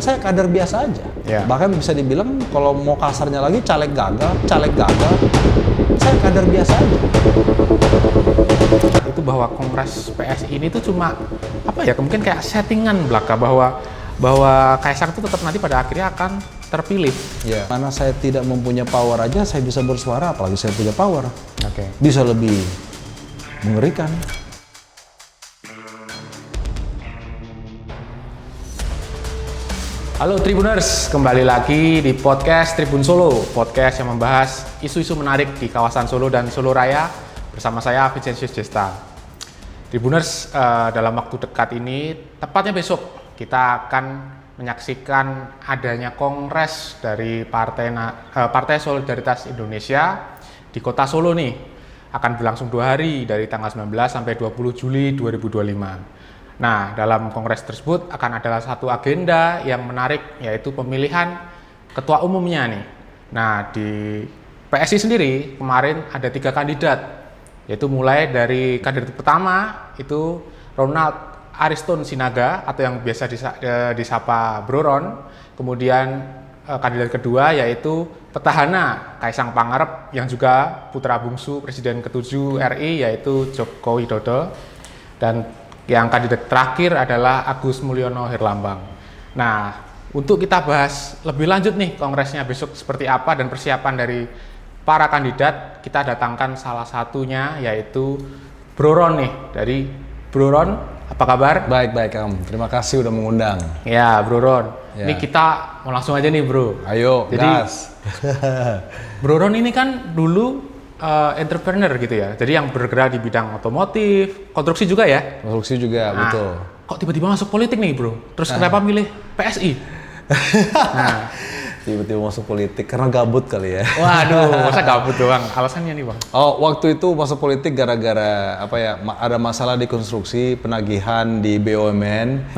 Saya kader biasa aja. Ya. Bahkan bisa dibilang kalau mau kasarnya lagi caleg gagal. Saya kader biasa aja. Itu bahwa Kongres PSI ini tuh cuma apa ya? Mungkin kayak settingan belaka bahwa Kaisang itu tetap nanti pada akhirnya akan terpilih. Ya. Karena saya tidak mempunyai power aja, saya bisa bersuara, apalagi saya punya power. Oke. Bisa lebih mengerikan. Halo Tribuners, kembali lagi di podcast Tribun Solo, podcast yang membahas isu-isu menarik di kawasan Solo dan Solo Raya bersama saya Vincentius Desta. Tribuners, dalam waktu dekat ini, tepatnya besok, kita akan menyaksikan adanya kongres dari Partai Solidaritas Indonesia di kota Solo nih. Akan berlangsung 2 hari dari tanggal 19 sampai 20 Juli 2025. Nah, dalam kongres tersebut akan ada satu agenda yang menarik, yaitu pemilihan ketua umumnya nih. Nah, di PSI sendiri kemarin ada 3 kandidat, yaitu mulai dari kandidat pertama itu Ronald Ariston Sinaga atau yang biasa disapa Bro Ron. Kemudian kandidat kedua yaitu petahana Kaisang Pangarep yang juga putra bungsu Presiden ke-7 RI yaitu Joko Widodo. Dan yang kandidat terakhir adalah Agus Mulyono Herlambang. Nah, untuk kita bahas lebih lanjut nih kongresnya besok seperti apa dan persiapan dari para kandidat, kita datangkan salah satunya yaitu Bro Ron nih. Dari Bro Ron, apa kabar? Baik, Om. Terima kasih udah mengundang. Ya, Bro Ron. Ya. Ini kita mau langsung aja nih, Bro. Ayo, jadi, gas. Bro Ron ini kan dulu entrepreneur gitu ya, jadi yang bergerak di bidang otomotif, konstruksi juga ya? Konstruksi juga, nah, betul. Kok tiba-tiba masuk politik nih bro? Terus kenapa milih PSI? Nah. Tiba-tiba masuk politik, karena gabut kali ya. Waduh, masa gabut doang? Alasannya nih bang? Oh, waktu itu masuk politik gara-gara apa ya? Ada masalah di konstruksi, penagihan di BUMN.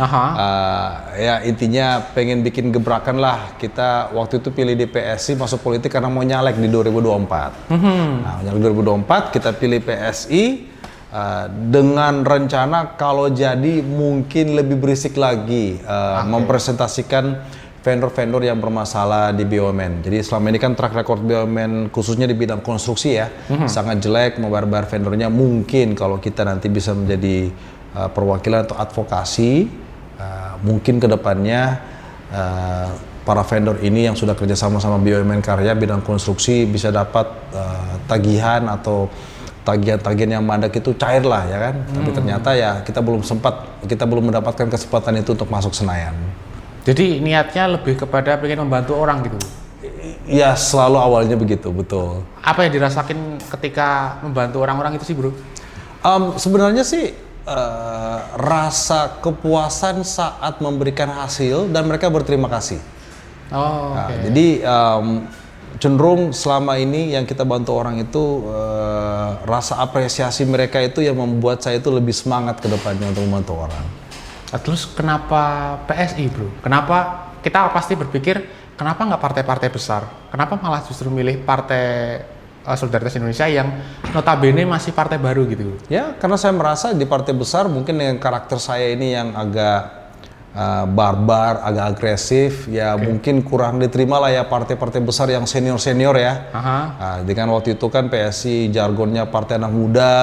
Ya intinya pengen bikin gebrakan lah. Kita waktu itu pilih di PSI masuk politik karena mau nyalek di 2024. Nah, nyalek 2024 kita pilih PSI dengan rencana kalau jadi mungkin lebih berisik lagi mempresentasikan vendor-vendor yang bermasalah di BUMN. Jadi selama ini kan track record BUMN khususnya di bidang konstruksi ya sangat jelek, membayar vendornya. Mungkin kalau kita nanti bisa menjadi perwakilan atau advokasi, mungkin kedepannya para vendor ini yang sudah kerjasama sama BUMN Karya bidang konstruksi bisa dapat tagihan atau tagihan-tagihan yang mandak itu cair lah ya kan. Tapi ternyata ya kita belum mendapatkan kesempatan itu untuk masuk Senayan. Jadi niatnya lebih kepada pengen membantu orang gitu? Ya selalu awalnya begitu, betul. Apa yang dirasakin ketika membantu orang-orang itu sih bro? Sebenarnya sih rasa kepuasan saat memberikan hasil dan mereka berterima kasih. Oh, okay. Jadi cenderung selama ini yang kita bantu orang itu rasa apresiasi mereka itu yang membuat saya itu lebih semangat ke depannya untuk membantu orang. Terus kenapa PSI bro? Kenapa kita pasti berpikir kenapa nggak partai-partai besar? Kenapa malah justru milih Partai Solidaritas Indonesia yang notabene masih partai baru gitu? Ya karena saya merasa di partai besar mungkin dengan karakter saya ini yang agak barbar, agak agresif, ya mungkin kurang diterima lah ya partai-partai besar yang senior-senior ya. Nah, dengan waktu itu kan PSI jargonnya partai anak muda,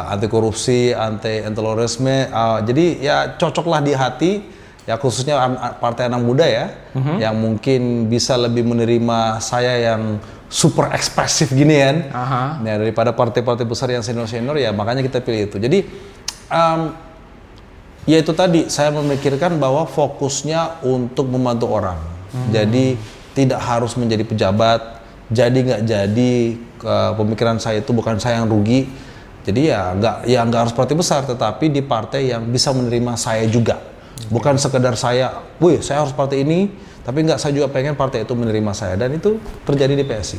anti korupsi, anti terorisme, jadi ya cocoklah di hati ya khususnya partai anak muda ya, yang mungkin bisa lebih menerima saya yang super ekspresif gini kan, ya, daripada partai-partai besar yang senior-senior ya makanya kita pilih itu. Jadi ya itu tadi saya memikirkan bahwa fokusnya untuk membantu orang, jadi tidak harus menjadi pejabat, jadi nggak jadi pemikiran saya itu bukan saya yang rugi. Jadi ya nggak harus partai besar, tetapi di partai yang bisa menerima saya juga. Bukan sekedar saya harus partai ini, tapi saya juga pengen partai itu menerima saya. Dan itu terjadi di PSI.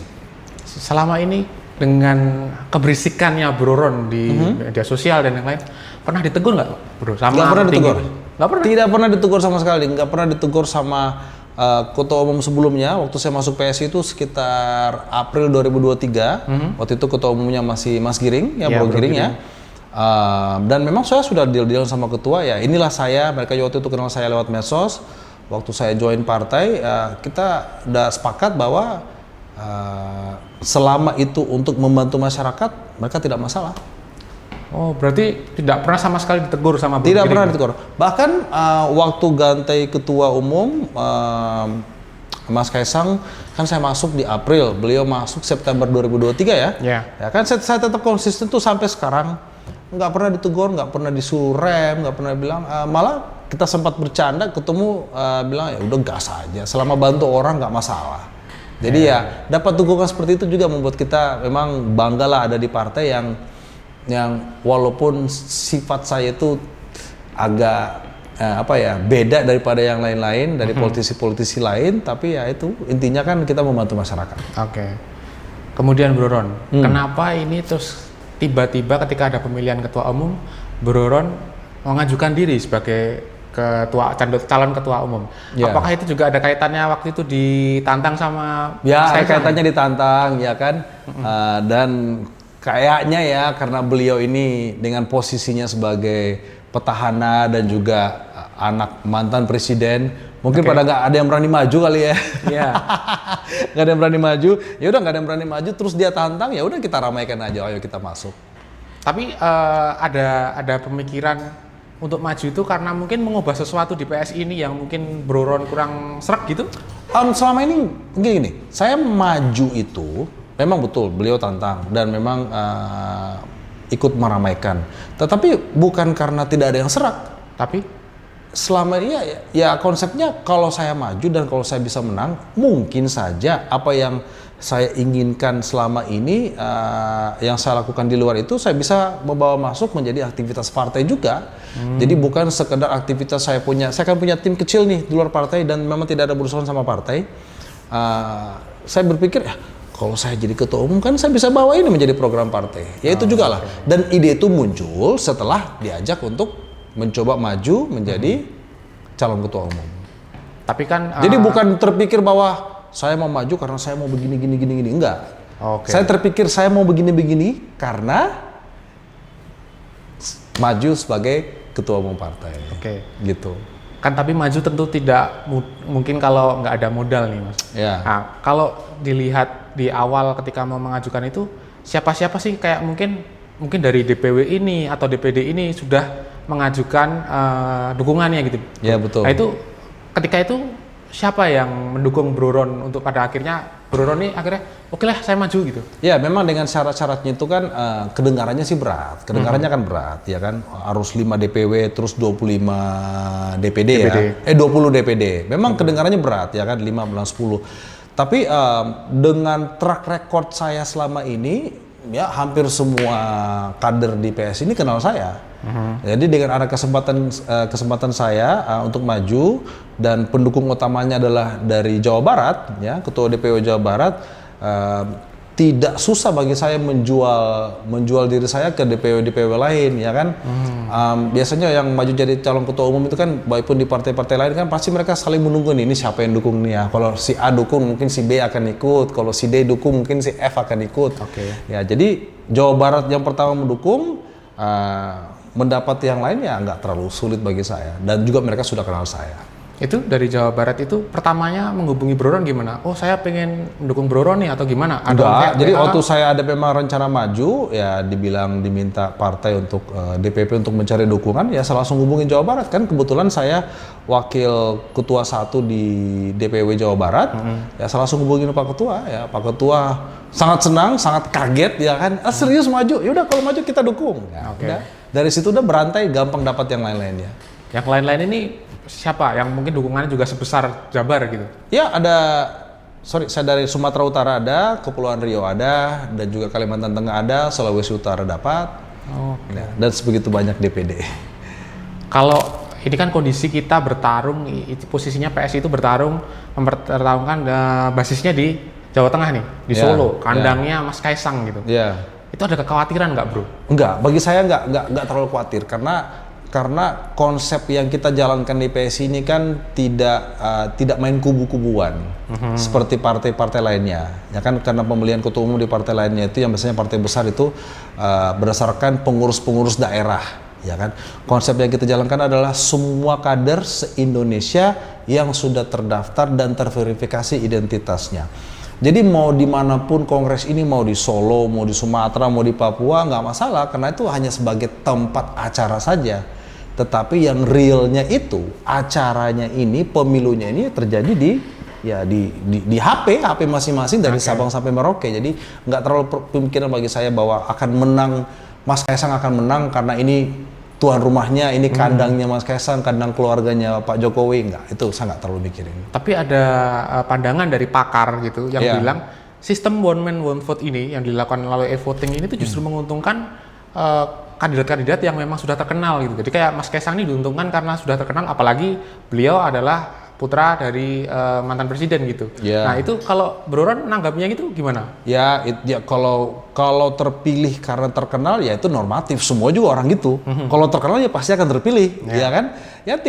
Selama ini dengan keberisikannya Bro Ron di media sosial dan yang lain, pernah ditegur nggak Bro? Nggak pernah ditegur. Nggak pernah? Tidak pernah ditegur sama sekali. Nggak pernah ditegur sama ketua umum sebelumnya. Waktu saya masuk PSI itu sekitar April 2023. Waktu itu ketua umumnya masih Mas Giring, ya Bro Giring ya. Dan memang saya sudah deal sama ketua ya. Inilah saya. Mereka waktu itu kenal saya lewat medsos. waktu saya join partai, kita udah sepakat bahwa selama itu untuk membantu masyarakat, mereka tidak masalah. Oh, berarti tidak pernah sama sekali ditegur sama Tidak pernah ditegur. Bahkan waktu ganti ketua umum Mas Kaisang, kan saya masuk di April, beliau masuk September 2023 ya. Yeah. Ya kan saya tetap konsisten tuh sampai sekarang, nggak pernah ditegur, nggak pernah disuruh rem, nggak pernah bilang. Malah kita sempat bercanda, ketemu bilang ya udah gas aja, selama bantu orang nggak masalah. Jadi ya dapat dukungan seperti itu juga membuat kita memang bangga lah ada di partai yang walaupun sifat saya itu agak beda daripada yang lain-lain, dari politisi-politisi lain, tapi ya itu intinya kan kita membantu masyarakat. Oke. Kemudian Bro Ron, kenapa ini terus tiba-tiba ketika ada pemilihan ketua umum, Bro Ron mengajukan diri sebagai calon ketua umum? Ya. Apakah itu juga ada kaitannya waktu itu ditantang sama? Ya, ada kaitannya ditantang, ya kan? Dan kayaknya ya karena beliau ini dengan posisinya sebagai petahana dan juga anak mantan presiden, mungkin pada nggak ada yang berani maju kali ya. Iya. Nggak ada yang berani maju. Ya udah nggak ada yang berani maju, terus dia tantang, ya udah kita ramaikan aja, ayo kita masuk. Tapi ada pemikiran untuk maju itu karena mungkin mengubah sesuatu di PSI ini yang mungkin Bro Ron kurang sreg gitu? Selama ini gini, saya maju itu memang betul beliau tantang dan memang ikut meramaikan. Tetapi bukan karena tidak ada yang serak. Tapi selama ini ya konsepnya kalau saya maju dan kalau saya bisa menang, mungkin saja apa yang saya inginkan selama ini yang saya lakukan di luar itu saya bisa membawa masuk menjadi aktivitas partai juga. Jadi bukan sekedar aktivitas saya kan punya tim kecil nih di luar partai dan memang tidak ada berurusan sama partai. Saya berpikir kalau saya jadi ketua umum kan saya bisa bawa ini menjadi program partai. Ya itu juga lah. Dan ide itu muncul setelah diajak untuk mencoba maju menjadi calon ketua umum. Tapi kan jadi bukan terpikir bahwa saya mau maju karena saya mau begini enggak. Okay. Saya terpikir saya mau begini karena maju sebagai ketua umum partai. Oke. Gitu. Kan tapi maju tentu tidak mungkin kalau nggak ada modal nih Mas. Ya. Nah, kalau dilihat di awal ketika mau mengajukan itu siapa-siapa sih kayak mungkin dari DPW ini atau DPD ini sudah mengajukan dukungannya gitu. Ya betul. Nah itu ketika itu siapa yang mendukung Bro Ron untuk pada akhirnya Bro Ron ini akhirnya oke lah saya maju gitu? Ya memang dengan syarat-syaratnya itu kan kedengarannya sih berat, kedengarannya kan berat ya kan, harus 5 DPW terus 25 DPD ya, 20 DPD, memang kedengarannya berat ya kan, 5 10. Tapi dengan track record saya selama ini ya hampir semua kader di PS ini kenal saya. Jadi dengan ada kesempatan saya untuk maju dan pendukung utamanya adalah dari Jawa Barat, ya ketua DPW Jawa Barat, tidak susah bagi saya menjual diri saya ke DPW lain, ya kan. Biasanya yang maju jadi calon ketua umum itu kan, baik pun di partai-partai lain kan pasti mereka saling menunggu nih, ini siapa yang dukung nih ya. Kalau si A dukung mungkin si B akan ikut, kalau si D dukung mungkin si F akan ikut. Ya jadi Jawa Barat yang pertama mendukung. Mendapat yang lain ya nggak terlalu sulit bagi saya dan juga mereka sudah kenal saya. Itu dari Jawa Barat itu pertamanya menghubungi Bro Ron gimana? Oh saya pengen mendukung Bro Ron nih atau gimana? Jadi waktu saya ada memang rencana maju ya dibilang diminta partai untuk DPP untuk mencari dukungan ya saya langsung hubungin Jawa Barat kan kebetulan saya wakil ketua 1 di DPW Jawa Barat ya saya langsung hubungin Pak Ketua ya Pak Ketua sangat senang sangat kaget ya kan serius maju ya udah kalau maju kita dukung ya, udah. Dari situ udah berantai gampang dapat yang lain-lainnya. Yang lain-lain ini siapa yang mungkin dukungannya juga sebesar Jabar gitu? Ya saya dari Sumatera Utara ada, Kepulauan Riau ada, dan juga Kalimantan Tengah ada, Sulawesi Utara dapat, dan sebegitu banyak DPD. Kalau ini kan kondisi kita bertarung, posisinya PSI itu mempertarungkan basisnya di Jawa Tengah nih, di Solo, kandangnya Mas Kaisang gitu. Itu ada kekhawatiran nggak bro? Enggak, bagi saya nggak terlalu khawatir karena konsep yang kita jalankan di PSI ini kan tidak main kubu-kubuan seperti partai-partai lainnya ya kan karena pemilihan ketua umum di partai lainnya itu yang biasanya partai besar itu berdasarkan pengurus-pengurus daerah ya kan? Konsep yang kita jalankan adalah semua kader se-Indonesia yang sudah terdaftar dan terverifikasi identitasnya. Jadi mau dimanapun kongres ini, mau di Solo, mau di Sumatera, mau di Papua, nggak masalah, karena itu hanya sebagai tempat acara saja. Tetapi yang realnya itu, acaranya ini, pemilunya ini terjadi di HP masing-masing dari Sabang sampai Merauke. Jadi nggak terlalu pemikiran bagi saya bahwa akan menang, Mas Kaisang akan menang karena ini tuan rumahnya, ini kandangnya Mas Kaisang, kandang keluarganya Pak Jokowi. Enggak, itu saya nggak terlalu mikirin. Tapi ada pandangan dari pakar gitu yang bilang sistem one man one vote ini yang dilakukan melalui e-voting ini tuh justru menguntungkan kandidat-kandidat yang memang sudah terkenal gitu. Jadi kayak Mas Kaisang ini diuntungkan karena sudah terkenal, apalagi beliau adalah putra dari mantan presiden gitu. Nah itu kalau Bro Ron nanggapnya gitu gimana? Ya kalau terpilih karena terkenal ya itu normatif, semua juga orang gitu. Kalau terkenal ya pasti akan terpilih, ya kan? Ya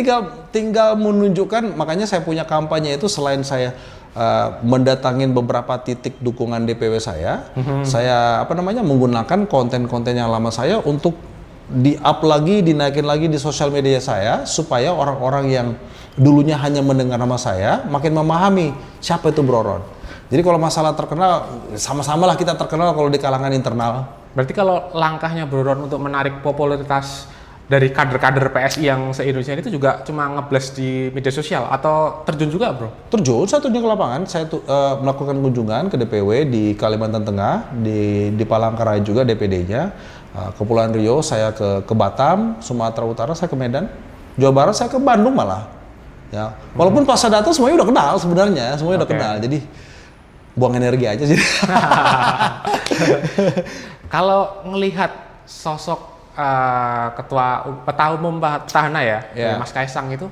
tinggal menunjukkan, makanya saya punya kampanye itu selain saya mendatangin beberapa titik dukungan DPW saya menggunakan konten-konten yang lama saya untuk di-up lagi, dinaikin lagi di sosial media saya supaya orang-orang yang dulunya hanya mendengar nama saya makin memahami siapa itu Bro Ron. Jadi kalau masalah terkenal, sama-sama lah kita terkenal kalau di kalangan internal. Berarti kalau langkahnya Bro Ron untuk menarik popularitas dari kader-kader PSI yang se-Indonesia itu juga cuma nge-blast di media sosial atau terjun juga Bro? Terjun, saya terjun ke lapangan, saya melakukan kunjungan ke DPW di Kalimantan Tengah, di Palangkaraya juga DPD-nya, Kepulauan Riau saya ke Batam, Sumatera Utara saya ke Medan, Jawa Barat saya ke Bandung malah. Ya, walaupun pas saya datang semuanya udah kenal sebenarnya, semuanya udah kenal, jadi buang energi aja sih. Kalau ngelihat sosok ketua peta umum petahana Mas Kaisang itu,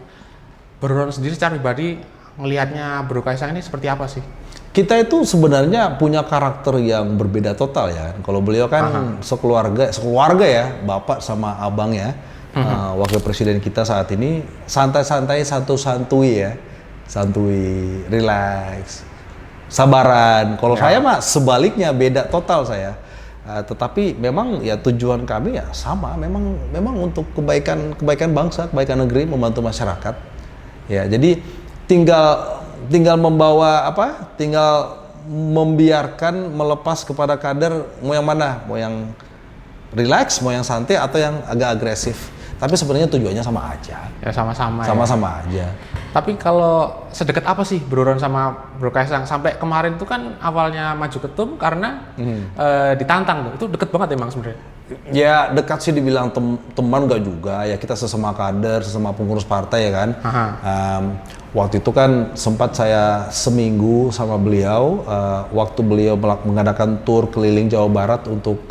Bro Ron sendiri secara pribadi ngelihatnya Bro Kaisang ini seperti apa sih? Kita itu sebenarnya punya karakter yang berbeda total ya. Kalau beliau kan sekeluarga ya, bapak sama abang ya. Wakil presiden kita saat ini santai-santai, santuy, relax, sabaran. Kalau saya mah sebaliknya, beda total saya. Tetapi memang ya tujuan kami ya sama, memang untuk kebaikan bangsa, kebaikan negeri, membantu masyarakat. Ya, jadi tinggal membiarkan melepas kepada kader mau yang mana, mau yang relax, mau yang santai atau yang agak agresif. Tapi sebenarnya tujuannya sama aja. Ya sama-sama. Sama-sama aja. Tapi kalau sedekat apa sih Bro Ron sama Bro Kaisang? Sampai kemarin itu kan awalnya maju ketum karena ditantang tuh. Itu deket banget emang sebenarnya. Ya dekat sih dibilang teman enggak juga. Ya kita sesama kader, sesama pengurus partai ya kan. Waktu itu kan sempat saya seminggu sama beliau. Waktu beliau mengadakan tur keliling Jawa Barat untuk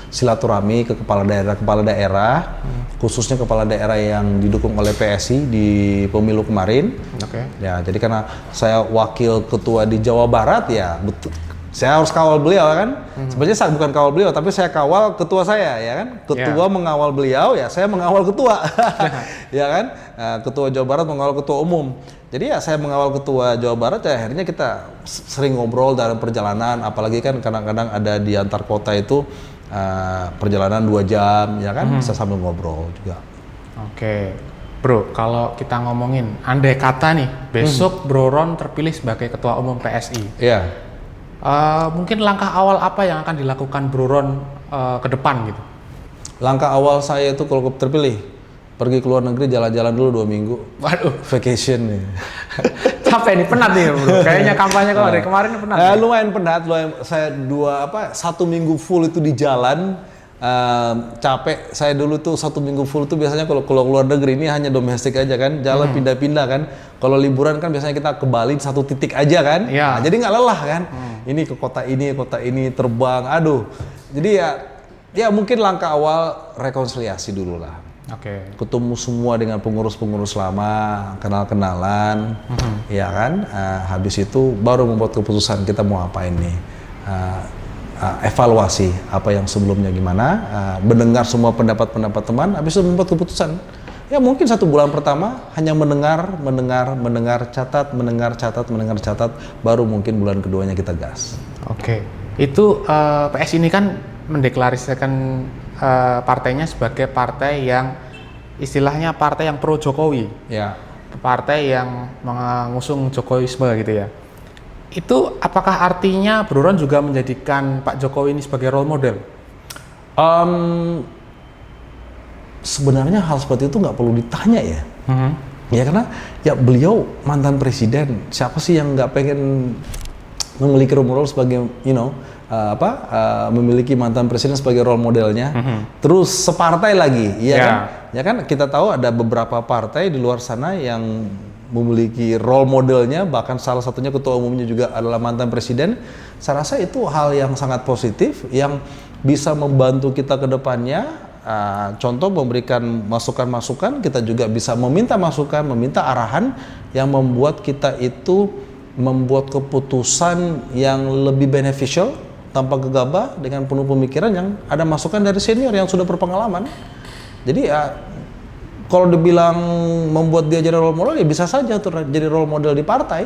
silaturahmi ke kepala daerah, khususnya kepala daerah yang didukung oleh PSI di pemilu kemarin. Ya, jadi karena saya wakil ketua di Jawa Barat ya, betul. Saya harus kawal beliau kan. Sebenarnya saya bukan kawal beliau, tapi saya kawal ketua saya ya kan. Ketua mengawal beliau, ya saya mengawal ketua. Ya kan? Ketua Jawa Barat mengawal ketua umum. Jadi ya saya mengawal ketua Jawa Barat ya akhirnya kita sering ngobrol dalam perjalanan, apalagi kan kadang-kadang ada di antar kota itu perjalanan 2 jam ya kan, bisa sambil ngobrol juga. Oke. Bro, kalau kita ngomongin andai kata nih besok Bro Ron terpilih sebagai ketua umum PSI. Iya. Mungkin langkah awal apa yang akan dilakukan Bro Ron ke depan gitu? Langkah awal saya itu kalau terpilih pergi ke luar negeri, jalan-jalan dulu 2 minggu. Waduh, vacation nih. Capek nih, penat nih Bro. Kayaknya kampanye kalau dari kemarin penat. Lumayan penat, saya 1 minggu full itu di jalan. Capek. Saya dulu tuh 1 minggu full tuh biasanya kalau keluar negeri, ini hanya domestik aja kan, jalan pindah-pindah kan. Kalau liburan kan biasanya kita ke Bali 1 titik aja kan. Nah, jadi nggak lelah kan. Ini ke kota ini terbang. Aduh. Jadi ya mungkin langkah awal rekonsiliasi dulu lah. Ketemu semua dengan pengurus-pengurus lama, kenal-kenalan, ya kan. Habis itu baru membuat keputusan kita mau apain nih. Evaluasi apa yang sebelumnya gimana, mendengar semua pendapat-pendapat teman, habis itu membuat keputusan. Ya mungkin 1 bulan pertama hanya mendengar, catat, baru mungkin bulan keduanya kita gas. Itu PS ini kan mendeklarasikan partainya sebagai partai yang istilahnya partai yang pro Jokowi, Ya. partai yang mengusung Jokowisme gitu ya. Itu apakah artinya Bro Ron juga menjadikan Pak Jokowi ini sebagai role model? Sebenarnya hal seperti itu nggak perlu ditanya ya. Ya karena ya beliau mantan presiden, siapa sih yang nggak pengen memiliki role model sebagai memiliki mantan presiden sebagai role modelnya. Terus separtai lagi, ya kan kita tahu ada beberapa partai di luar sana yang memiliki role modelnya, bahkan salah satunya ketua umumnya juga adalah mantan presiden. Saya rasa itu hal yang sangat positif yang bisa membantu kita ke depannya. Contoh memberikan masukan-masukan, kita juga bisa meminta masukan, meminta arahan yang membuat kita itu membuat keputusan yang lebih beneficial tanpa gegabah dengan penuh pemikiran yang ada masukan dari senior yang sudah berpengalaman. Jadi kalau dibilang membuat dia jadi role model ya bisa saja tuh jadi role model di partai,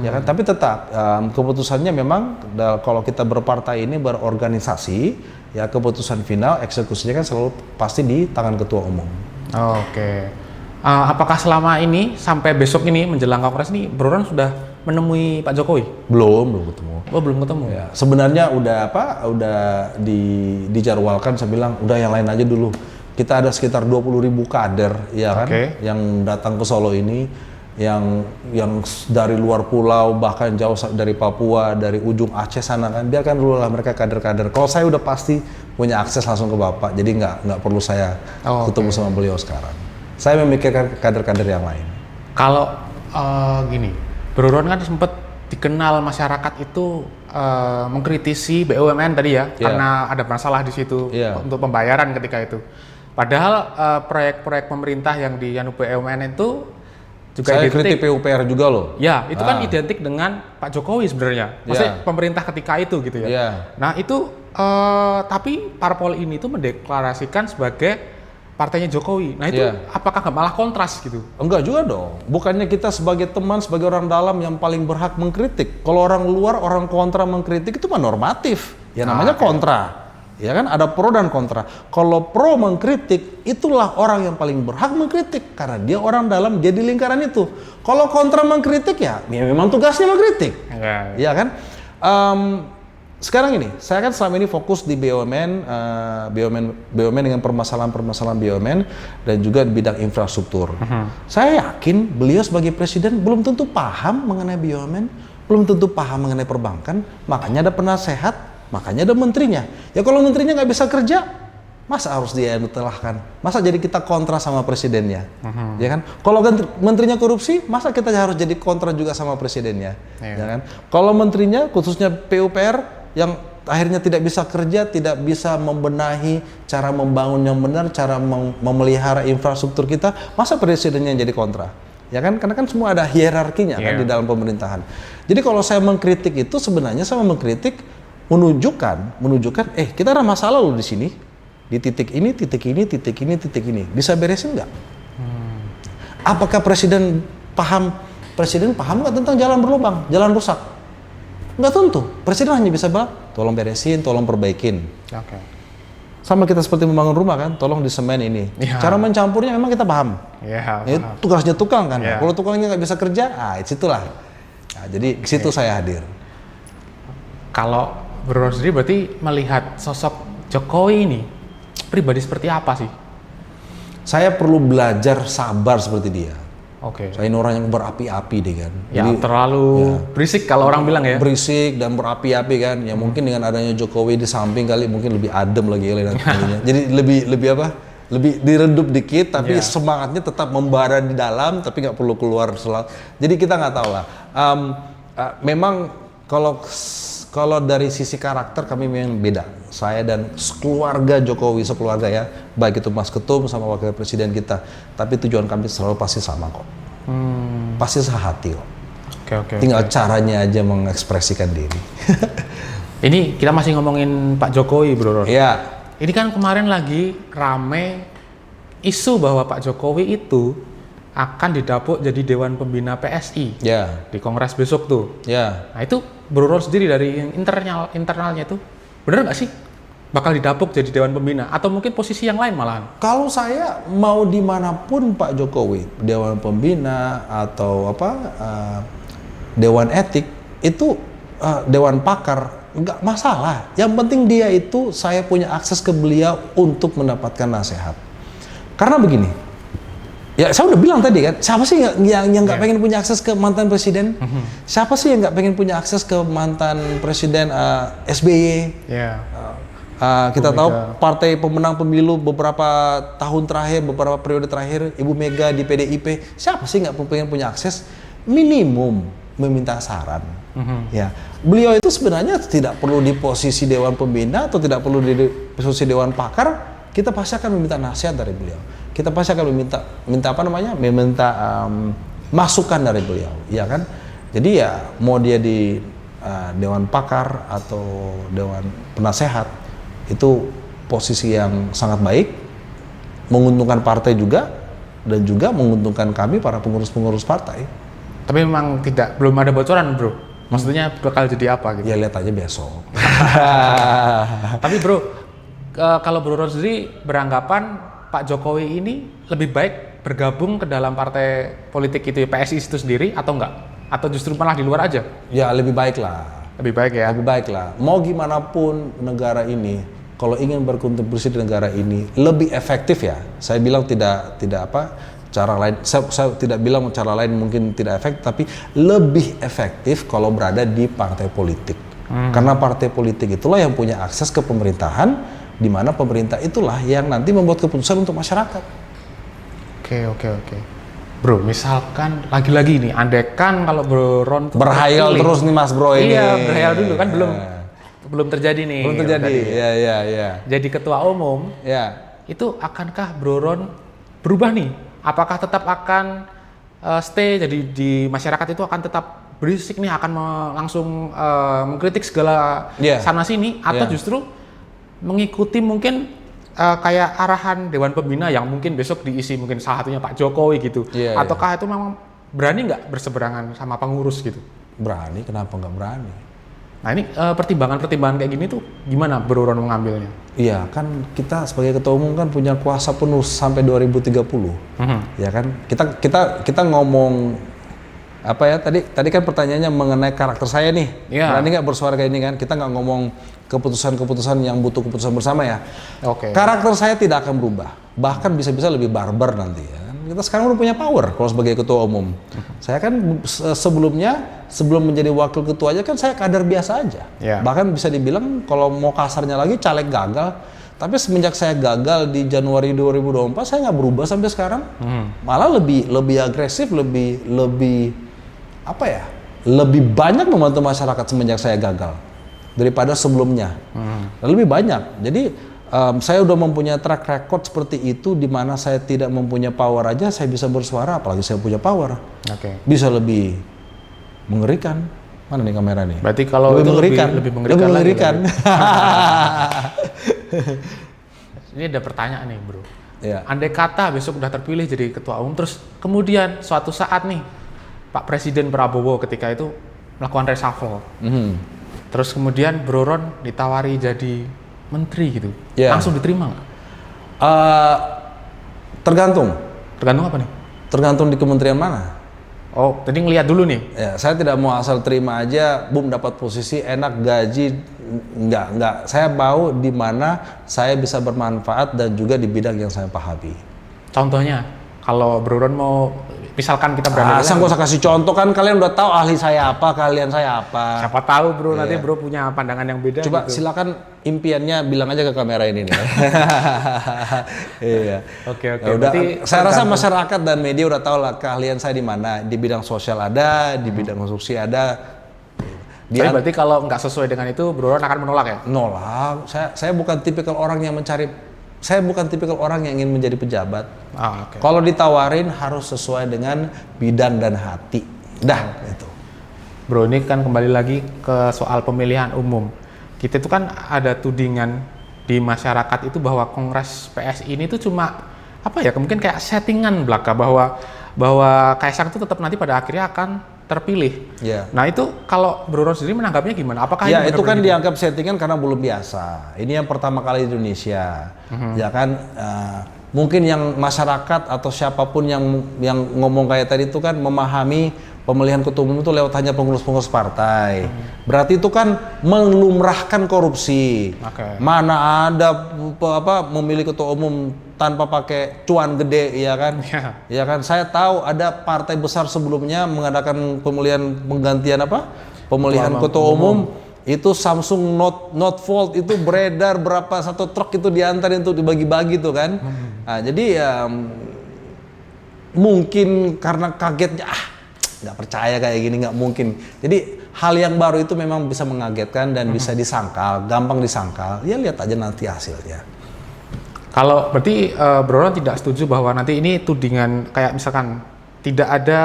ya kan. Tapi tetap keputusannya memang kalau kita berpartai ini berorganisasi. Ya keputusan final eksekusinya kan selalu pasti di tangan ketua umum. Oke. Apakah selama ini sampai besok ini menjelang Kongres ini Bro Ron sudah menemui Pak Jokowi? Belum ketemu. Oh, belum ketemu. Ya, sebenarnya udah dijadwalkan, saya bilang udah yang lain aja dulu. Kita ada sekitar 20.000 kader ya kan yang datang ke Solo ini. Yang dari luar pulau, bahkan jauh dari Papua, dari ujung Aceh sana kan, biarkan dulu lah mereka kader-kader. Kalau saya udah pasti punya akses langsung ke Bapak, jadi nggak perlu saya ketemu sama beliau sekarang. Saya memikirkan kader-kader yang lain. Kalau gini, Bro Ron kan sempat dikenal masyarakat itu mengkritisi BUMN tadi ya, karena ada masalah di situ untuk pembayaran ketika itu. Padahal proyek-proyek pemerintah yang di BUMN itu juga saya identik. kritik PUPR juga loh. Ya, itu kan identik dengan Pak Jokowi sebenarnya. Maksudnya pemerintah ketika itu gitu ya. Nah itu, tapi parpol ini tuh mendeklarasikan sebagai partainya Jokowi. Nah itu apakah nggak malah kontras gitu? Enggak juga dong. Bukannya kita sebagai teman, sebagai orang dalam yang paling berhak mengkritik. Kalau orang luar, orang kontra mengkritik itu mah normatif. Ya namanya kontra. Ya kan ada pro dan kontra. Kalau pro mengkritik, itulah orang yang paling berhak mengkritik karena dia orang dalam, dia di lingkaran itu. Kalau kontra mengkritik ya memang tugasnya mengkritik. Ya kan? Sekarang ini, saya kan selama ini fokus di BUMN dengan permasalahan-permasalahan BUMN dan juga di bidang infrastruktur. Saya yakin beliau sebagai presiden belum tentu paham mengenai BUMN, belum tentu paham mengenai perbankan, makanya ada penasehat. Makanya ada menterinya. Ya kalau menterinya nggak bisa kerja, masa harus dia yang ditelahkan? Masa jadi kita kontra sama presidennya? Ya kan? Kalau menterinya korupsi, masa kita harus jadi kontra juga sama presidennya? Ya kan? Kalau menterinya khususnya PUPR yang akhirnya tidak bisa kerja, tidak bisa membenahi cara membangun yang benar, cara memelihara infrastruktur kita, masa presidennya yang jadi kontra? Ya kan? Karena kan semua ada hierarkinya kan di dalam pemerintahan. Jadi kalau saya mengkritik itu sebenarnya saya mengkritik menunjukkan kita ada masalah loh di sini, di titik ini bisa beresin nggak? Apakah presiden paham nggak tentang jalan berlubang, jalan rusak? Nggak tentu. Presiden hanya bisa bilang tolong beresin, tolong perbaikin. Sama kita seperti membangun rumah kan, tolong disemen ini. Cara mencampurnya memang kita paham. Tugasnya tukang kan. Kalau tukangnya nggak bisa kerja, itulah. Jadi ke situ saya hadir. Kalau Bro Ron sendiri berarti melihat sosok Jokowi ini pribadi seperti apa sih? Saya perlu belajar sabar seperti dia. Saya ini orang yang berapi-api deh kan. Ya, jadi, terlalu berisik kalau orang bilang ya. Berisik dan berapi-api kan. Ya mungkin dengan adanya Jokowi di samping kali mungkin lebih adem lagi nantinya. Jadi lebih diredup dikit tapi semangatnya tetap membara di dalam tapi nggak perlu keluar selalu. Jadi kita nggak tahu lah. Memang kalau dari sisi karakter kami memang beda. Saya dan keluarga Jokowi, sekeluarga ya, baik itu Mas Ketum sama Wakil Presiden kita. Tapi tujuan kami selalu pasti sama kok. Pasti sehati kok. Tinggal caranya aja mengekspresikan diri. Ini kita masih ngomongin Pak Jokowi, Bro Ron. Iya. Ini kan kemarin lagi rame isu bahwa Pak Jokowi itu akan didapuk jadi Dewan Pembina PSI di Kongres besok tuh. Nah itu Bro Ron sendiri dari internalnya itu bener nggak sih? bakal didapuk jadi Dewan Pembina atau mungkin posisi yang lain malahan? Kalau saya mau dimanapun Pak Jokowi, Dewan Pembina atau Dewan Etik itu Dewan Pakar, nggak masalah. Yang penting dia itu saya punya akses ke beliau untuk mendapatkan nasihat. Karena begini, ya saya udah bilang tadi kan, siapa sih yang nggak pengen punya akses ke mantan presiden? Siapa sih yang nggak pengen punya akses ke mantan presiden SBY? Kita tahu partai pemenang pemilu beberapa tahun terakhir, beberapa periode terakhir, Ibu Mega di PDIP. Siapa sih nggak pengen punya akses? Minimum meminta saran. Ya, beliau itu sebenarnya tidak perlu di posisi Dewan Pembina atau tidak perlu di posisi Dewan Pakar. Kita pasti akan meminta nasihat dari beliau. Kita pasti akan meminta masukan dari beliau, ya kan? Jadi ya mau dia di Dewan Pakar atau Dewan Penasehat, itu posisi yang sangat baik, menguntungkan partai juga, dan juga menguntungkan kami para pengurus-pengurus partai. Tapi memang belum ada bocoran, bro. Maksudnya bakal jadi apa gitu? Ya lihat aja besok. Tapi bro, kalau Bro Ron sendiri beranggapan Pak Jokowi ini lebih baik bergabung ke dalam partai politik itu, PSI itu sendiri atau enggak? Atau justru malah di luar aja? Ya lebih baik lah. Lebih baik ya? Lebih baik lah. Mau gimana pun negara ini, kalau ingin berkontribusi di negara ini lebih efektif ya. Saya bilang tidak cara lain. Saya tidak bilang cara lain mungkin tidak efektif, tapi lebih efektif kalau berada di partai politik. Karena partai politik itulah yang punya akses ke pemerintahan, di mana pemerintah itulah yang nanti membuat keputusan untuk masyarakat. Oke. Bro, misalkan lagi-lagi nih, andekan kalau Bro Ron berhayal terus nih Mas Bro ini. Iya, berhayal dulu kan belum terjadi nih. Belum terjadi. Iya. Jadi ketua umum. Ya. Itu akankah Bro Ron berubah nih? Apakah tetap akan stay jadi di masyarakat itu akan tetap berisik nih, akan langsung mengkritik segala sana sini, atau justru mengikuti mungkin kayak arahan Dewan Pembina yang mungkin besok diisi mungkin salah satunya Pak Jokowi gitu, ataukah itu memang berani nggak berseberangan sama pengurus gitu? Berani, kenapa nggak berani? Nah ini pertimbangan kayak gini tuh gimana Bro Ron mengambilnya? Iya kan kita sebagai ketua umum kan punya kuasa penuh sampai 2030, ya kan? Kita ngomong apa ya tadi kan pertanyaannya mengenai karakter saya nih. Berani nggak bersuara kayak ini kan? Kita nggak ngomong keputusan-keputusan yang butuh keputusan bersama ya. Karakter saya tidak akan berubah, bahkan bisa-bisa lebih barbar nanti ya. Kita sekarang udah punya power kalau sebagai ketua umum. Saya kan sebelum menjadi wakil ketua aja kan saya kader biasa aja. Bahkan bisa dibilang kalau mau kasarnya lagi caleg gagal. Tapi semenjak saya gagal di Januari 2024 saya nggak berubah sampai sekarang. Malah lebih agresif, lebih banyak membantu masyarakat semenjak saya gagal daripada sebelumnya. Lebih banyak. Jadi saya udah mempunyai track record seperti itu, di mana saya tidak mempunyai power aja saya bisa bersuara, apalagi saya punya power. Bisa lebih mengerikan. Mana nih kamera nih? Berarti kalau lebih mengerikan. Lebih mengerikan. Ini ada pertanyaan nih bro. Andai kata besok udah terpilih jadi ketua umum, terus kemudian suatu saat nih Pak Presiden Prabowo ketika itu melakukan reshuffle, terus kemudian Bro Ron ditawari jadi menteri gitu, langsung diterima nggak? Tergantung apa nih? Tergantung di kementerian mana. Oh, tadi ngelihat dulu nih. Ya, saya tidak mau asal terima aja, dapat posisi enak, gaji, enggak. Saya mau di mana saya bisa bermanfaat dan juga di bidang yang saya pahami. Contohnya, kalau Bro Ron mau, misalkan kita berada saya nggak usah kasih contoh kan, kalian udah tahu ahli saya apa, kalian saya apa. Siapa tahu bro, nanti bro punya pandangan yang beda. Coba gitu. Silakan impiannya bilang aja ke kamera ini nih. Iya. Oke. Berarti saya rasa masyarakat dan media udah tahu lah keahlian saya di mana. Di bidang sosial ada, di bidang konstruksi ada. Tapi berarti kalau nggak sesuai dengan itu, Bro Ron akan menolak ya? Nolak. Saya bukan tipikal orang yang ingin menjadi pejabat. Kalau ditawarin harus sesuai dengan bidang dan hati. Itu. Bro, ini kan kembali lagi ke soal pemilihan umum. Kita itu kan ada tudingan di masyarakat itu bahwa Kongres PSI ini tuh cuma mungkin kayak settingan belaka, bahwa Kaisang itu tetap nanti pada akhirnya akan terpilih. Ya. Nah itu kalau Bro Ron sendiri menanggapnya gimana? Apakah ya itu kan dianggap settingan karena belum biasa. Ini yang pertama kali di Indonesia, ya kan. Mungkin yang masyarakat atau siapapun yang ngomong kayak tadi itu kan memahami pemilihan ketua umum itu lewat hanya pengurus-pengurus partai. Berarti itu kan melumrahkan korupsi. Mana ada memilih ketua umum tanpa pakai cuan gede, ya kan? Ya kan. Saya tahu ada partai besar sebelumnya mengadakan penggantian pemilihan ketua umum. Itu Samsung Note Fold itu beredar berapa satu truk itu diantarin untuk dibagi-bagi tuh kan. Nah, jadi mungkin karena kagetnya nggak percaya kayak gini, nggak mungkin. Jadi hal yang baru itu memang bisa mengagetkan dan bisa disangkal, gampang disangkal. Ya lihat aja nanti hasilnya. Kalau berarti Bro Ron tidak setuju bahwa nanti ini tudingan kayak misalkan tidak ada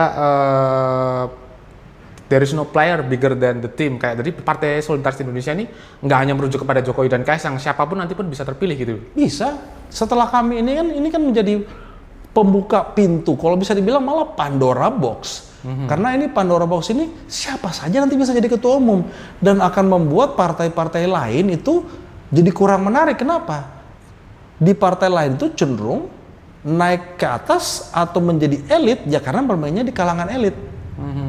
there is no player bigger than the team, kayak dari Partai Solidaritas Indonesia ini nggak hanya merujuk kepada Jokowi dan Kaisang, siapapun nanti pun bisa terpilih gitu. Bisa. Setelah kami ini kan menjadi pembuka pintu, kalau bisa dibilang malah Pandora Box. Karena ini Pandora Box ini siapa saja nanti bisa jadi ketua umum dan akan membuat partai-partai lain itu jadi kurang menarik. Kenapa? Di partai lain itu cenderung naik ke atas atau menjadi elit ya karena bermainnya di kalangan elit.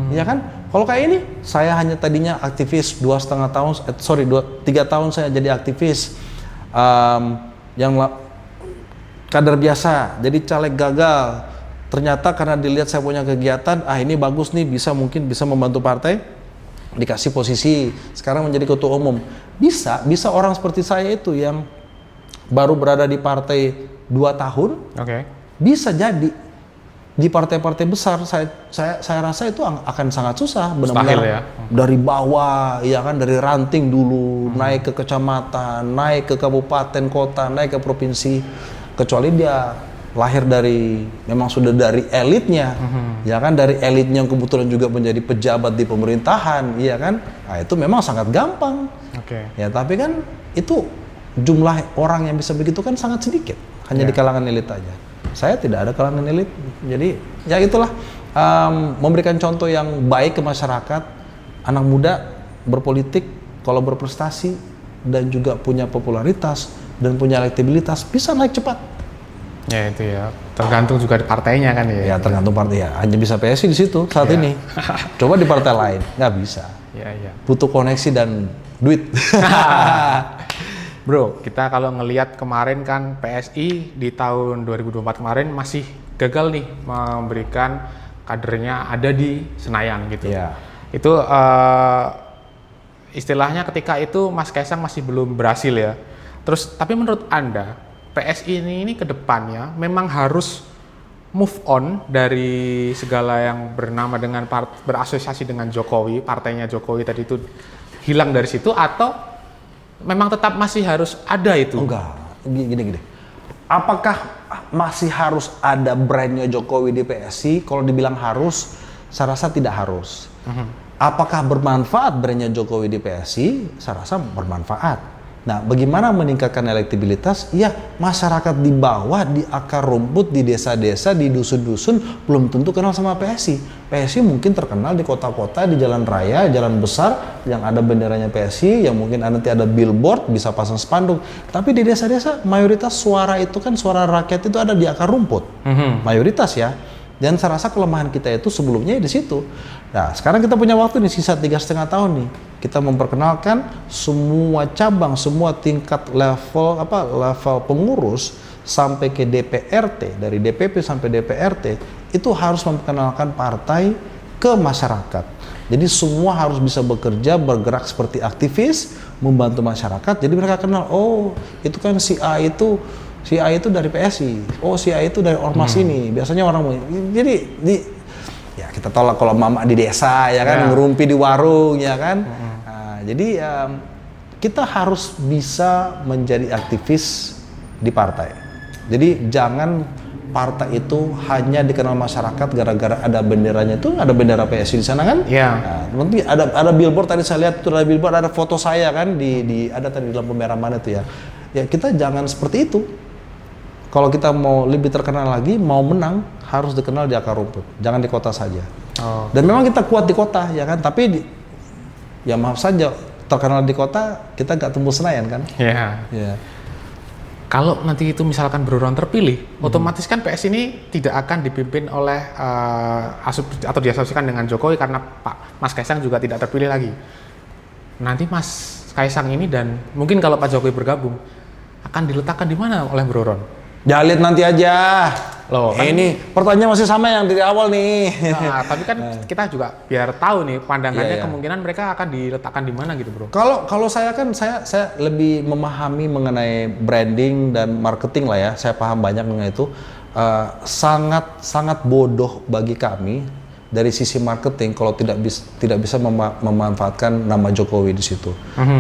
Ya kan? Kalau kayak ini, saya hanya tadinya aktivis 3 tahun saya jadi aktivis yang kader biasa, jadi caleg gagal. Ternyata karena dilihat saya punya kegiatan, ini bagus nih, mungkin bisa membantu partai, dikasih posisi, sekarang menjadi ketua umum. Bisa orang seperti saya itu yang baru berada di partai 2 tahun, bisa jadi. Di partai-partai besar saya rasa itu akan sangat susah, benar-benar ya. Dari bawah, ya kan, dari ranting dulu naik ke kecamatan, naik ke kabupaten kota, naik ke provinsi, kecuali dia lahir memang sudah dari elitnya, ya kan, dari elitnya yang kebetulan juga menjadi pejabat di pemerintahan, ya kan, nah itu memang sangat gampang. Ya tapi kan itu jumlah orang yang bisa begitu kan sangat sedikit, hanya di kalangan elit aja. Saya tidak ada kalangan elit, jadi ya itulah memberikan contoh yang baik ke masyarakat, anak muda berpolitik kalau berprestasi dan juga punya popularitas dan punya elektabilitas bisa naik cepat. Ya itu ya, tergantung juga di partainya kan ya. Ya tergantung partai ya, hanya bisa PSI di situ saat ini. Coba di partai lain nggak bisa. Butuh koneksi dan duit. Bro, kita kalau ngelihat kemarin kan PSI di tahun 2024 kemarin masih gagal nih memberikan kadernya ada di Senayan gitu. Itu istilahnya ketika itu Mas Kaisang masih belum berhasil ya. Terus tapi menurut Anda PSI ini ke depannya memang harus move on dari segala yang bernama dengan berasosiasi dengan Jokowi, partainya Jokowi tadi itu hilang dari situ, atau memang tetap masih harus ada itu? Enggak, gini. Apakah masih harus ada brandnya Jokowi di PSI? Kalau dibilang harus, saya rasa tidak harus. Apakah bermanfaat brandnya Jokowi di PSI? Saya rasa bermanfaat. Nah, bagaimana meningkatkan elektabilitas? Ya, masyarakat di bawah, di akar rumput, di desa-desa, di dusun-dusun belum tentu kenal sama PSI. PSI mungkin terkenal di kota-kota, di jalan raya, jalan besar yang ada benderanya PSI, yang mungkin nanti ada billboard, bisa pasang spanduk. Tapi di desa-desa mayoritas suara itu kan suara rakyat itu ada di akar rumput. Mayoritas ya. Dan saya rasa kelemahan kita itu sebelumnya di situ. Nah, sekarang kita punya waktu nih sisa 3,5 tahun nih. Kita memperkenalkan semua cabang, semua tingkat level pengurus sampai ke DPRT, dari DPP sampai DPRT itu harus memperkenalkan partai ke masyarakat. Jadi semua harus bisa bekerja, bergerak seperti aktivis, membantu masyarakat. Jadi mereka kenal, oh itu kan si A itu dari PSI, oh si A itu dari ormas ini. Biasanya orang, jadi ya kita tolak kalau mama di desa ya kan, ngerumpi di warung ya kan. Nah, jadi kita harus bisa menjadi aktivis di partai. Jadi jangan partai itu hanya dikenal masyarakat gara-gara ada benderanya, itu ada bendera PSI di sana kan? Nah, nanti ada billboard, tadi saya lihat itu ada billboard, ada foto saya kan ada tadi di lampu merah mana itu ya. Ya kita jangan seperti itu. Kalau kita mau lebih terkenal lagi, mau menang, harus dikenal di akar rumput, jangan di kota saja. Dan memang kita kuat di kota, ya kan? Tapi ya maaf saja, terkenal di kota, kita nggak tumbuh Senayan kan? Iya. Kalau nanti itu misalkan Bro Ron terpilih, otomatis kan PS ini tidak akan dipimpin oleh atau diasosiasikan dengan Jokowi karena Mas Kaisang juga tidak terpilih lagi. Nanti Mas Kaisang ini dan mungkin kalau Pak Jokowi bergabung akan diletakkan di mana oleh Bro Ron? Ya lihat nanti aja. Loh, kan ini pertanyaan masih sama yang dari awal nih. Nah, tapi kan kita juga biar tahu nih pandangannya kemungkinan mereka akan diletakkan di mana gitu, Bro. Kalau saya kan saya lebih memahami mengenai branding dan marketing lah ya. Saya paham banyak mengenai itu. Sangat bodoh bagi kami dari sisi marketing kalau tidak bisa memanfaatkan nama Jokowi di situ.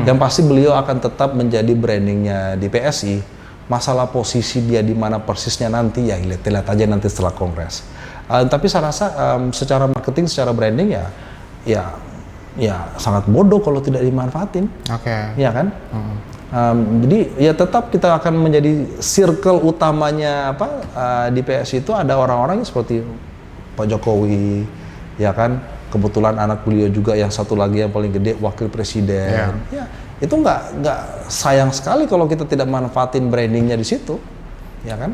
Yang pasti beliau akan tetap menjadi brandingnya di PSI. Masalah posisi dia di mana persisnya nanti ya lihat aja nanti setelah kongres. Tapi saya rasa secara marketing, secara branding ya sangat bodoh kalau tidak dimanfaatin. Ya kan? Jadi ya tetap kita akan menjadi circle utamanya di PSI itu ada orang-orang seperti Pak Jokowi, ya kan? Kebetulan anak beliau juga yang satu lagi yang paling gede wakil presiden. Ya, itu nggak sayang sekali kalau kita tidak manfaatin brandingnya di situ, ya kan?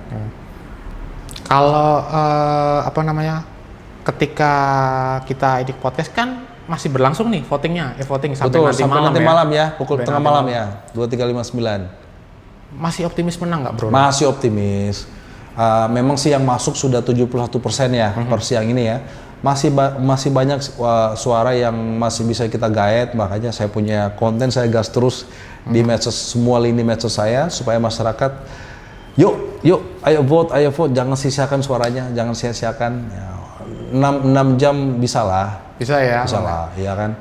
Kalau ketika kita edit podcast kan masih berlangsung nih voting sampai nanti malam ya, pukul tengah malam ya, 23.59. Masih optimis menang nggak, Bro? Masih optimis. Memang sih yang masuk sudah 71% ya per siang ini ya. Masih banyak suara yang masih bisa kita gaet, makanya saya punya konten, saya gas terus di medsos, semua lini medsos saya supaya masyarakat yuk ayo vote, jangan sia-siakan suaranya, jangan sia-siakan. Ya, 6 jam bisa lah. Bisa ya kan.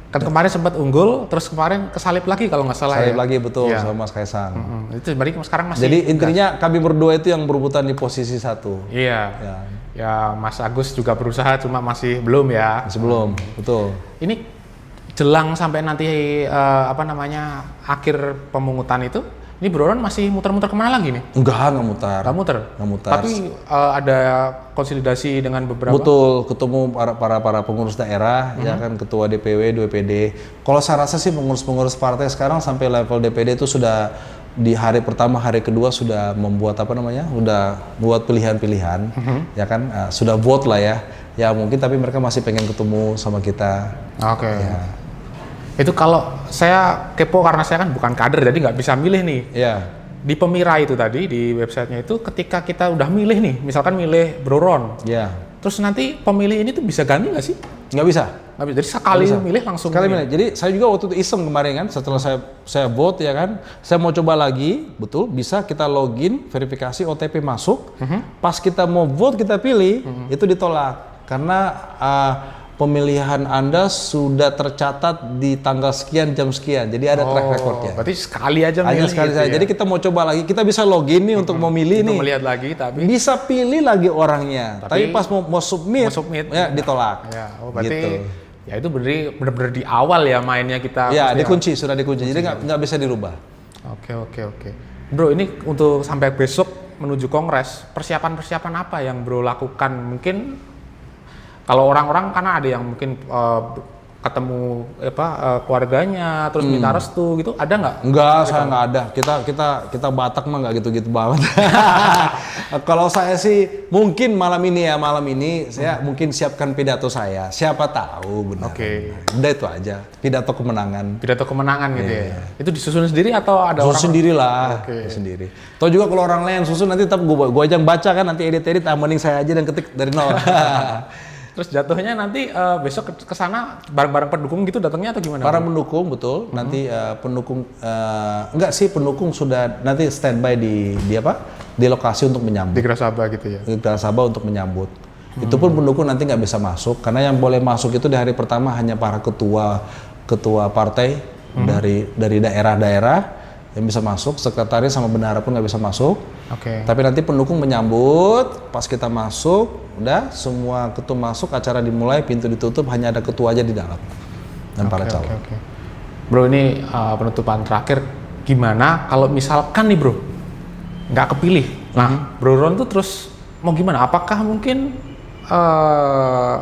Kan kemarin sempat unggul, terus kemarin kesalip lagi kalau nggak salah. Salip lagi betul sama Mas Kaisang. Itu berarti sekarang masih. Jadi intinya kami berdua itu yang berebutan di posisi 1. Iya. Ya Mas Agus juga berusaha, cuma masih belum ya. Masih belum, betul. Ini jelang sampai nanti akhir pemungutan itu, ini Bro Ron masih muter-muter kemana lagi nih? Enggak muter. Nggak muter. Tapi ada konsolidasi dengan beberapa. Betul, ketemu para pengurus daerah, ya kan, ketua DPW, DPD. Kalau saya rasa sih pengurus partai sekarang sampai level DPD itu sudah di hari pertama, hari kedua sudah membuat sudah buat pilihan-pilihan, ya kan, sudah vote lah ya. Ya mungkin tapi mereka masih pengen ketemu sama kita. Oke. Ya. Itu kalau saya kepo karena saya kan bukan kader jadi nggak bisa milih nih. Iya. Di Pemira itu tadi di websitenya itu ketika kita udah milih nih, misalkan milih Bro Ron. Iya. Terus nanti pemilih ini tuh bisa ganti nggak sih? Nggak bisa. Jadi sekali milih langsung. Sekali milih. Jadi saya juga waktu itu iseng kemarin kan, setelah saya vote ya kan, saya mau coba lagi, betul bisa kita login, verifikasi OTP masuk. Pas kita mau vote kita pilih, itu ditolak karena pemilihan Anda sudah tercatat di tanggal sekian, jam sekian. Jadi ada track recordnya. Berarti sekali aja milih sekali gitu ya? Jadi kita mau coba lagi, kita bisa login nih untuk memilih nih. Melihat lagi, tapi bisa pilih lagi orangnya. Tapi pas mau submit ya ditolak. Ya, berarti gitu. Ya itu benar-benar di awal ya mainnya kita. Ya, sudah dikunci. Jadi nggak bisa dirubah. Oke. Bro, ini untuk sampai besok menuju Kongres, persiapan apa yang Bro lakukan? Mungkin kalau orang-orang karena ada yang mungkin ketemu keluarganya terus minta restu gitu, ada nggak? Enggak, saya nggak ada. Kita Batak mah nggak gitu-gitu banget. Kalau saya sih mungkin malam ini saya mungkin siapkan pidato saya. Siapa tahu benar. Udah itu aja. Pidato kemenangan gitu ya. Itu disusun sendiri atau ada orang? Susun sendirilah. Sendiri. Tahu juga kalau orang lain susun nanti tetap gue aja yang baca kan, nanti edit mending saya aja dan ketik dari nol. Terus jatuhnya nanti besok ke sana bareng-bareng pendukung gitu datangnya atau gimana? Para pendukung betul. Nanti pendukung pendukung sudah nanti standby di lokasi untuk menyambut. Di Gerasaba gitu ya. Di Gerasaba untuk menyambut. Itu pun pendukung nanti nggak bisa masuk karena yang boleh masuk itu di hari pertama hanya para ketua partai dari daerah-daerah yang bisa masuk, sekretaris sama bendahara pun nggak bisa masuk. Tapi nanti pendukung menyambut, pas kita masuk, udah semua ketua masuk, acara dimulai, pintu ditutup, hanya ada ketua aja di dalam dan para calon. Bro, ini penutupan terakhir, gimana kalau misalkan nih Bro nggak kepilih? Nah, Bro Ron tuh terus mau gimana? Apakah mungkin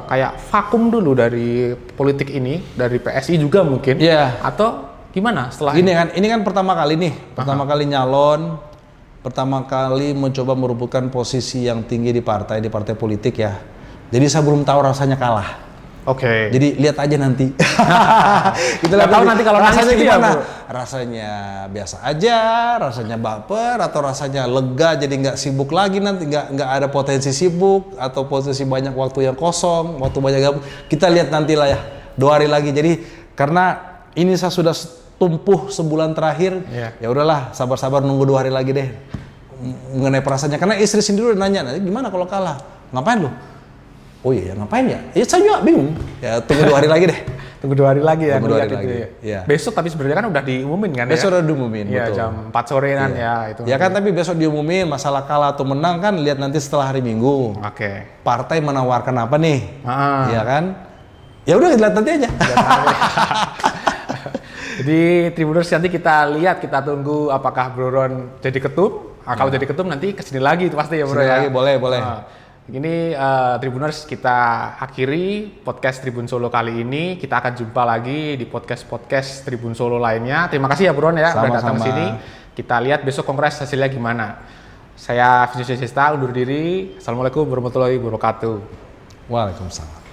kayak vakum dulu dari politik ini, dari PSI juga mungkin? Iya. Atau gimana setelah ini kan pertama kali nih, pertama kali nyalon, pertama kali mencoba merebutkan posisi yang tinggi di partai politik ya. Jadi saya belum tahu rasanya kalah. Oke. Jadi lihat aja nanti. Kita lihat tahu nanti kalau rasanya nangis gimana? ya, rasanya biasa aja, rasanya baper atau rasanya lega jadi nggak sibuk lagi nanti, nggak ada potensi sibuk atau potensi banyak waktu yang kosong, waktu banyak gabung. Kita lihat nanti lah ya, 2 hari lagi. Jadi karena ini saya sudah tumpuh sebulan terakhir, ya udahlah sabar-sabar nunggu 2 hari lagi deh mengenai perasaannya. Karena istri sendiri udah nanya, gimana kalau kalah? Ngapain lu? Oh iya, ngapain ya? Ya saya juga bingung. Ya tunggu 2 hari lagi deh. Tunggu 2 hari lagi ya. Tunggu 2 hari lagi. Ya. Besok tapi sebenarnya kan udah diumumin kan besok ya? udah diumumin, ya, betul. Jam 4 sore kan ya itu. Ya kan, tapi besok diumumin masalah kalah atau menang kan lihat nanti setelah hari Minggu. Oke. Partai menawarkan apa nih? Ya kan? Ya udah lihat nanti aja. Jadi Tribuners nanti kita lihat, kita tunggu apakah Bro Ron jadi ketum. Kalau jadi ketum nanti kesini lagi itu pasti ya Bro ya. Lagi, boleh. Ini Tribuners kita akhiri podcast Tribun Solo kali ini. Kita akan jumpa lagi di podcast Tribun Solo lainnya. Terima kasih ya Bro Ron ya udah datang ke sini. Kita lihat besok kongres hasilnya gimana. Saya Vincent Syesta undur diri. Assalamualaikum warahmatullahi wabarakatuh. Waalaikumsalam.